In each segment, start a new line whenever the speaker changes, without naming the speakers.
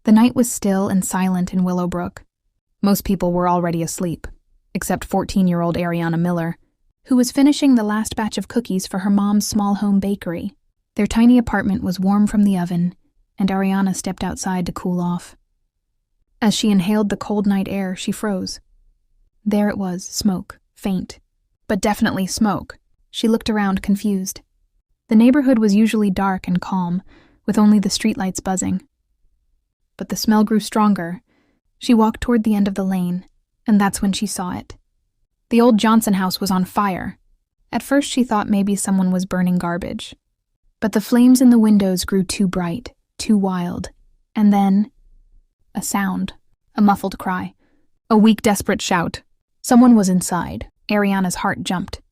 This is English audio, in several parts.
The night was still and silent in Willowbrook. Most people were already asleep, except 14-year-old Ariana Miller, who was finishing the last batch of cookies for her mom's small home bakery. Their tiny apartment was warm from the oven, and Ariana stepped outside to cool off. As she inhaled the cold night air, she froze. There it was, smoke, faint, but definitely smoke. She looked around, confused. The neighborhood was usually dark and calm, with only the streetlights buzzing. But the smell grew stronger. She walked toward the end of the lane, and that's when she saw it. The old Johnson house was on fire. At first she thought maybe someone was burning garbage. But the flames in the windows grew too bright, too wild. And then, a sound, a muffled cry, a weak, desperate shout. Someone was inside. Ariana's heart jumped.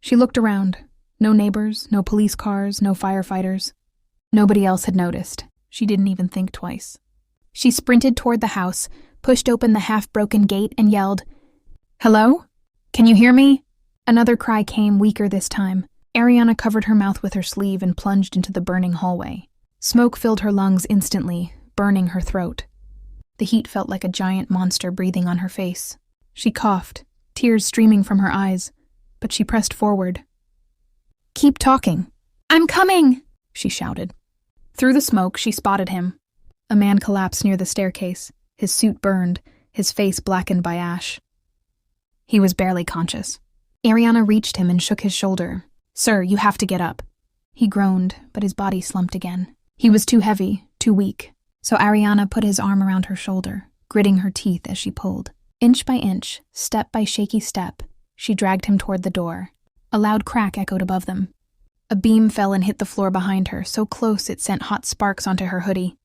She looked around. No neighbors, no police cars, no firefighters. Nobody else had noticed. She didn't even think twice. She sprinted toward the house, pushed open the half-broken gate, and yelled, "Hello? Can you hear me?" Another cry came, weaker this time. Ariana covered her mouth with her sleeve and plunged into the burning hallway. Smoke filled her lungs instantly, burning her throat. The heat felt like a giant monster breathing on her face. She coughed, tears streaming from her eyes, but she pressed forward. "Keep talking." "I'm coming!" she shouted. Through the smoke, she spotted him. A man collapsed near the staircase, his suit burned, his face blackened by ash. He was barely conscious. Ariana reached him and shook his shoulder. "Sir, you have to get up." He groaned, but his body slumped again. He was too heavy, too weak, so Ariana put his arm around her shoulder, gritting her teeth as she pulled. Inch by inch, step by shaky step, she dragged him toward the door. A loud crack echoed above them. A beam fell and hit the floor behind her, so close it sent hot sparks onto her hoodie.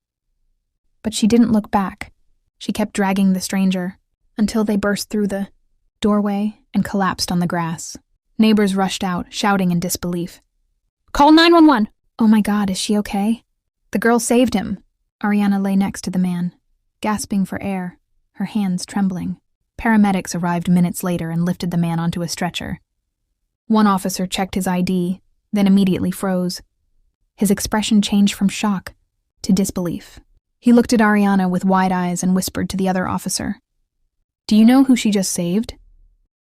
But she didn't look back. She kept dragging the stranger, until they burst through the doorway and collapsed on the grass. Neighbors rushed out, shouting in disbelief. "Call 911! "Oh my God, is she okay?" "The girl saved him." Ariana lay next to the man, gasping for air, her hands trembling. Paramedics arrived minutes later and lifted the man onto a stretcher. One officer checked his ID, then immediately froze. His expression changed from shock to disbelief. He looked at Ariana with wide eyes and whispered to the other officer, "Do you know who she just saved?"